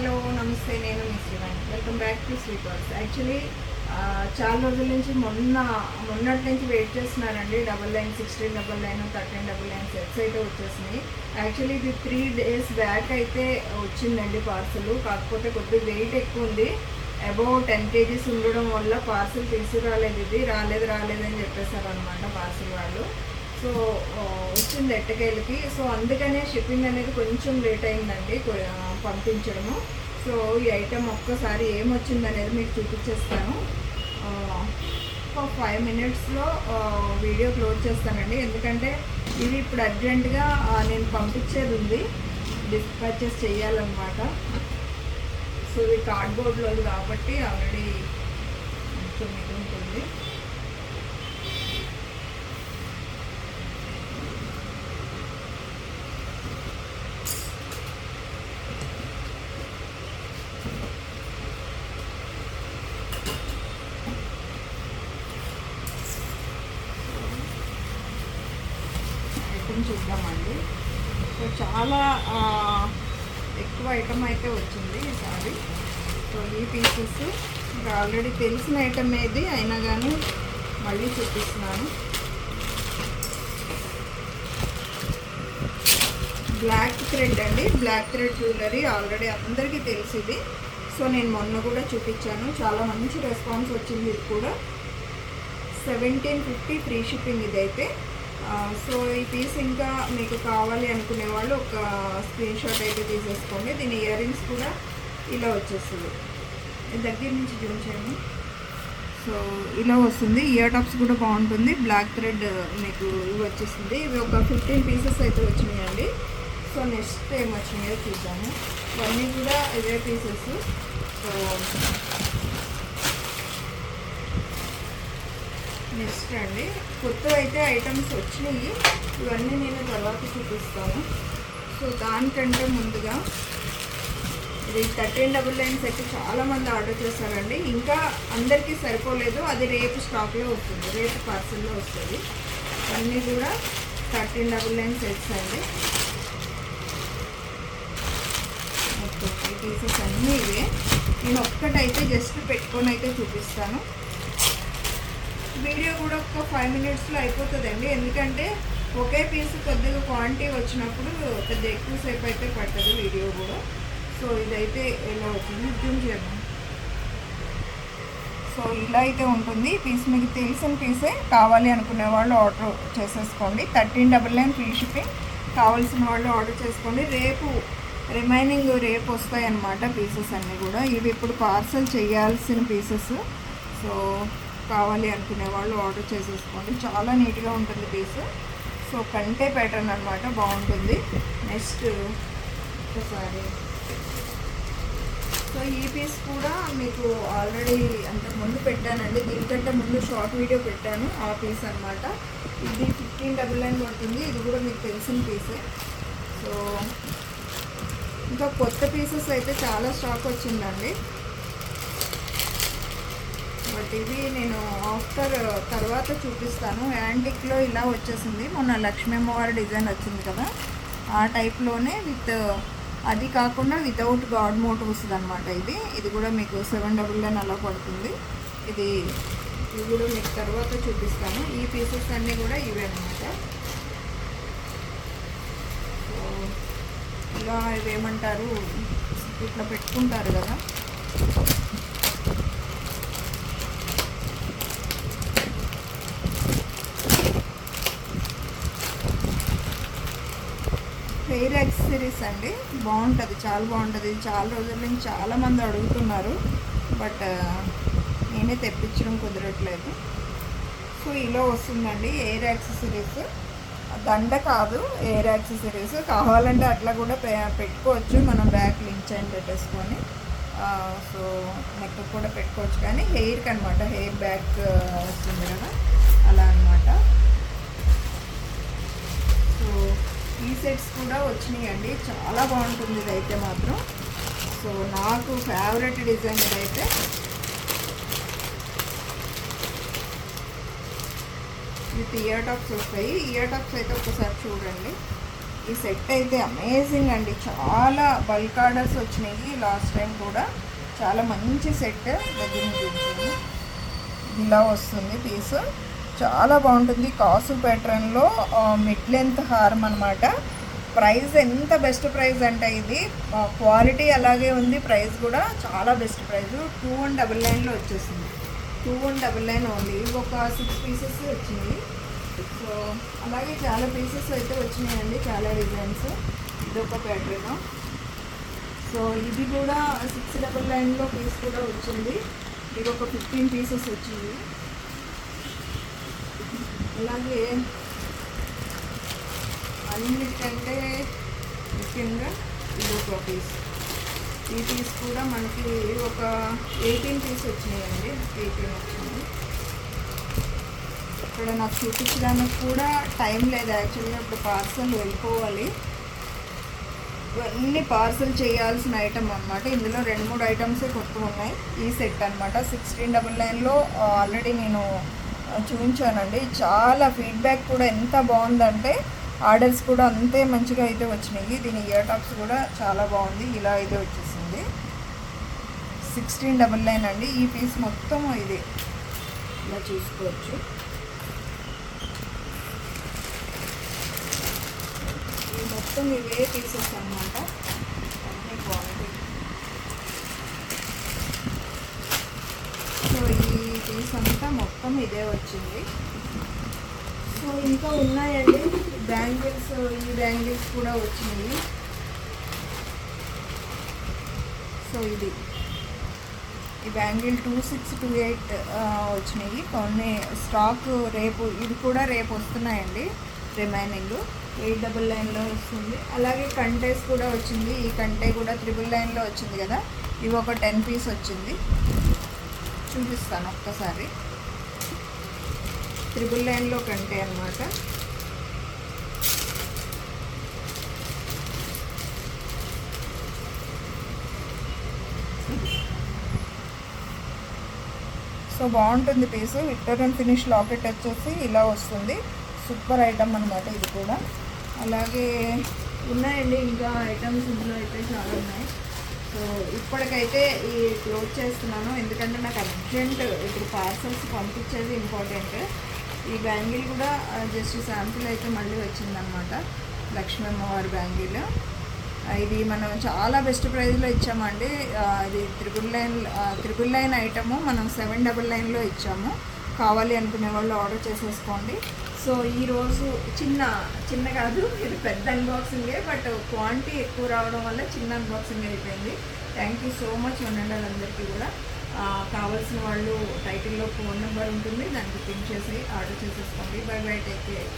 Hello నమస్తే, నేను మీ Srivani. Welcome back to sweet works. Actually చాలా రోజుల నుంచి మొన్నటి నుంచి వెయిట్ చేస్తున్నానండి. 99, 1699, 1399 సెట్స్ అయితే వచ్చేసినాయి. యాక్చువల్లీ ఇది 3 days బ్యాక్ అయితే వచ్చిందండి పార్సల్. కాకపోతే కొద్దిగా వెయిట్ ఎక్కువ ఉంది, అబౌవ్ 10 kgs ఉండడం వల్ల పార్సల్ తీసుకురాలేదు. ఇది రాలేదని చెప్పేశారు అనమాట పార్సల్ వాళ్ళు. సో వచ్చింది ఎట్టకేలకి. సో అందుకనే షిప్పింగ్ అనేది కొంచెం లేట్ అయిందండి పంపించడము. సో ఈ ఐటెం ఒక్కసారి ఏమొచ్చింది అనేది మీకు చూపించేస్తాను. ఒక 5 minutesలో వీడియో క్లోజ్ చేస్తానండి, ఎందుకంటే ఇవి ఇప్పుడు అర్జెంటుగా నేను పంపించేది ఉంది, డిస్పాచెస్ చేయాలన్నమాట. సో ఇవి కార్డ్బోర్డ్లో కాబట్టి ఆల్రెడీ కొంచెం ఇది ఉంటుంది. చూద్దామండి. సో చాలా ఎక్కువ ఐటమ్ అయితే వచ్చింది ఈసారి. సో ఈ పీసెస్ ఇంకా ఆల్రెడీ తెలిసిన ఐటమ్ ఏది అయినా కానీ మళ్ళీ చూపిస్తున్నాను. బ్లాక్ థ్రెడ్ అండి, బ్లాక్ థ్రెడ్ జ్యువెలరీ ఆల్రెడీ అందరికీ తెలిసింది. సో నేను మొన్న కూడా చూపించాను, చాలా మంచి రెస్పాన్స్ వచ్చింది. ఇది కూడా 1750 ఫ్రీ షిప్పింగ్ ఇదైతే. సో ఈ పీస్ ఇంకా మీకు కావాలి అనుకునే వాళ్ళు ఒక స్క్రీన్ షాట్ అయితే తీసేసుకోండి. దీని ఇయర్ రింగ్స్ కూడా ఇలా వచ్చేస్తుంది, దగ్గర నుంచి జూమ్ చేయండి. సో ఇలా వస్తుంది. ఇయర్ టాప్స్ కూడా బాగుంటుంది. బ్లాక్ థ్రెడ్ మీకు ఇవి వచ్చేస్తుంది. ఇవి ఒక 15 pieces అయితే వచ్చినాయండి. సో నెక్స్ట్ ఏం వచ్చినాయో చూద్దాము. ఇవన్నీ కూడా ఇవే పీసెస్. సో నెక్స్ట్ అండి, కొత్త అయితే ఐటమ్స్ వచ్చినాయి. ఇవన్నీ నేను తర్వాత చూపిస్తాను. సో దానికంటే ముందుగా ఇది 1399 సెట్ చాలామంది ఆర్డర్ చేశారండి. ఇంకా అందరికీ సరిపోలేదు, అది రేపు స్టాక్లో వస్తుంది, రేపు పార్సల్లో వస్తుంది. అన్నీ కూడా 1399 సెట్స్ అండి. ఓకే, ఈ పీసెస్ అన్నీ ఇవే. నేను ఒక్కటైతే జస్ట్ పెట్టుకొని అయితే చూపిస్తాను. వీడియో కూడా ఒక 5 minutesలో అయిపోతుందండి, ఎందుకంటే ఒకే పీస్ కొద్దిగా క్వాంటిటీ వచ్చినప్పుడు పెద్ద ఎక్కువసేపు అయితే పడుతుంది వీడియో కూడా. సో ఇదైతే ఎలా అవుతుంది జూమ్ చేద్దాం. సో ఇలా అయితే ఉంటుంది పీస్. మీకు తెలిసిన పీసే కావాలి అనుకునే వాళ్ళు ఆర్డర్ చేసేసుకోండి. 1399 ఫ్రీ షిప్పింగ్. కావాల్సిన వాళ్ళు ఆర్డర్ చేసుకోండి. రేపు రిమైనింగ్ రేపు వస్తాయి అన్నమాట పీసెస్ అన్నీ కూడా. ఇవి ఇప్పుడు పార్సల్ చేయాల్సిన పీసెస్. సో కావాలి అనుకునే వాళ్ళు ఆర్డర్ చేసేసుకోండి. చాలా నీట్గా ఉంటుంది పీస్. సో కంటే ప్యాటర్న్ అనమాట, బాగుంటుంది. నెక్స్ట్ ఒకసారి సో ఈ పీస్ కూడా మీకు ఆల్రెడీ అంతకుముందు పెట్టానండి, దీనికంటే ముందు షార్ట్ వీడియో పెట్టాను. ఆ పీస్ అనమాట. ఇది 1599 పడుతుంది. ఇది కూడా మీకు తెలిసిన పీసే. సో ఇంకా కొత్త పీసెస్ అయితే చాలా స్టాక్ వచ్చిందండి. బట్ ఇవి నేను ఆఫ్టర్ తర్వాత చూపిస్తాను. యాంటిక్లో ఇలా వచ్చేసింది. మొన్న లక్ష్మీ అమ్మవారి డిజైన్ వచ్చింది కదా, ఆ టైప్లోనే విత్ అది కాకుండా వితౌట్ గాడ్ మోట్ వస్తుంది అనమాట. ఇది కూడా మీకు 799 అలా పడుతుంది. ఇది కూడా మీకు తర్వాత చూపిస్తాను. ఈ పీసెస్ అన్నీ కూడా ఇవే అనమాట. సో ఇలా ఇవేమంటారు, ఇట్లా పెట్టుకుంటారు కదా, హెయిర్ యాక్సెసరీస్ అండి. బాగుంటుంది, చాలా బాగుంటుంది. చాలా రోజుల నుంచి చాలామంది అడుగుతున్నారు, బట్ నేనే తెప్పించడం కుదరట్లేదు. సో ఇలా వస్తుందండి హెయిర్ యాక్సెసరీస్. దండ కాదు, హెయిర్ యాక్సెసరీస్. కావాలంటే అట్లా కూడా పెట్టుకోవచ్చు, మనం బ్యాక్ లింక్ చైన్ పెట్టేసుకొని. సో నెక్ కూడా పెట్టుకోవచ్చు, కానీ హెయిర్కి అనమాట, హెయిర్ బ్యాక్ వస్తుంది కదా, అలా అనమాట. సో ఈ సెట్స్ కూడా వచ్చినాయండి, చాలా బాగుంటుంది ఇదైతే మాత్రం. సో నాకు ఫేవరెట్ డిజైన్ ఇదైతే. విత్ ఇయర్ టాప్స్ వస్తాయి. ఇయర్ టాప్స్ అయితే ఒకసారి చూడండి. ఈ సెట్ అయితే అమేజింగ్ అండి, చాలా బల్క్ ఆర్డర్స్ వచ్చినాయి లాస్ట్ టైం కూడా. చాలా మంచి సెట్. దగ్గర నుంచి ఇలా వస్తుంది పీస్, చాలా బాగుంటుంది. కాసు ప్యాటర్న్లో మిడ్ లెంత్ హారం అనమాట. ప్రైస్ ఎంత బెస్ట్ ప్రైస్ అంటే ఇది క్వాలిటీ అలాగే ఉంది, ప్రైస్ కూడా చాలా బెస్ట్ ప్రైస్. 2199లో వచ్చేసింది. 2199 ఓన్లీ. ఒక 6 పీసెస్ వచ్చినాయి. సో అలాగే చాలా పీసెస్ అయితే వచ్చినాయండి, చాలా డిజైన్స్. ఇదొక ప్యాటర్న్. సో ఇది కూడా 699లో పీస్ కూడా వచ్చింది. ఇది ఒక 15 పీసెస్ వచ్చింది. అలాగే అన్నిటికంటే ముఖ్యంగా ఇది ఒక పీస్. ఈ పీస్ కూడా మనకి ఒక 18 పీస్ వచ్చినాయండి. 18 వచ్చింది. ఇక్కడ నాకు చూపించడానికి కూడా టైం లేదు యాక్చువల్గా. ఇప్పుడు పార్సల్ వెళ్ళిపోవాలి. ఇవన్నీ పార్సల్ చేయాల్సిన ఐటమ్ అనమాట. ఇందులో 2-3 ఐటమ్సే కొత్త ఉన్నాయి. ఈ సెట్ అనమాట 1699లో ఆల్రెడీ నేను చూపించానండి. చాలా ఫీడ్బ్యాక్ కూడా ఎంత బాగుందంటే ఆర్డర్స్ కూడా అంతే మంచిగా అయితే వచ్చినాయి. దీని ఇయర్ టాప్స్ కూడా చాలా బాగుంది. ఇలా అయితే వచ్చేసింది. 1699 అండి. ఈ పీస్ మొత్తం ఇదే, ఇలా చూసుకోవచ్చు. ఈ మొత్తం ఇవే పీసెస్ అన్నమాట, అన్ని క్వాలిటీ. సో ఈ పీస్ అంతా మొత్తం ఇదే వచ్చింది. సో ఇంకా ఉన్నాయండి బ్యాంగిల్స్. ఈ బ్యాంగిల్స్ కూడా వచ్చినాయి. సో ఇది ఈ బ్యాంగిల్ 2628 వచ్చినాయి. కొన్ని స్టాక్ రేపు, ఇది కూడా రేపు వస్తున్నాయండి. రిమైనింగ్ 899లో వస్తుంది. అలాగే కంటేస్ కూడా వచ్చింది. ఈ కంటే కూడా 999లో వచ్చింది కదా, ఇవి ఒక 10 పీస్ వచ్చింది. చూపిస్తాను ఒక్కసారి. 999లో కంటే అన్నమాట. సో బాగుంటుంది పీసు. విక్టర్ అండ్ ఫినిష్ లాకెట్ వచ్చేసి ఇలా వస్తుంది. సూపర్ ఐటమ్ అనమాట ఇది కూడా. అలాగే ఉన్నాయండి ఇంకా ఐటమ్స్, ఇందులో అయితే చాలా ఉన్నాయి. సో ఇప్పటికైతే ఈ క్లోజ్ చేస్తున్నాను, ఎందుకంటే నాకు అర్జెంట్ ఇప్పుడు పార్సల్స్ పంపించేది ఇంపార్టెంట్. ఈ బ్యాంగిల్ కూడా జస్ట్ శాంపుల్ అయితే మళ్ళీ వచ్చిందనమాట. లక్ష్మీ అమ్మవారి బ్యాంగిల్. ఇది మనం చాలా బెస్ట్ ప్రైస్లో ఇచ్చామండి. ఇది 999 ఐటము మనం 799లో ఇచ్చాము. కావాలి అనుకునే వాళ్ళు ఆర్డర్ చేసేసుకోండి. సో ఈరోజు చిన్న కాదు, ఇది పెద్ద అన్బాక్సింగే, బట్ క్వాంటిటీ ఎక్కువ రావడం వల్ల చిన్న అన్బాక్సింగ్ అయిపోయింది. థ్యాంక్ యూ సో మచ్ ఉండండి అందరికీ కూడా. కావాల్సిన వాళ్ళు టైటిల్లో ఫోన్ నెంబర్ ఉంటుంది, దానికి పిన్ చేసి ఆర్డర్ చేసేసుకోండి. By by, take care.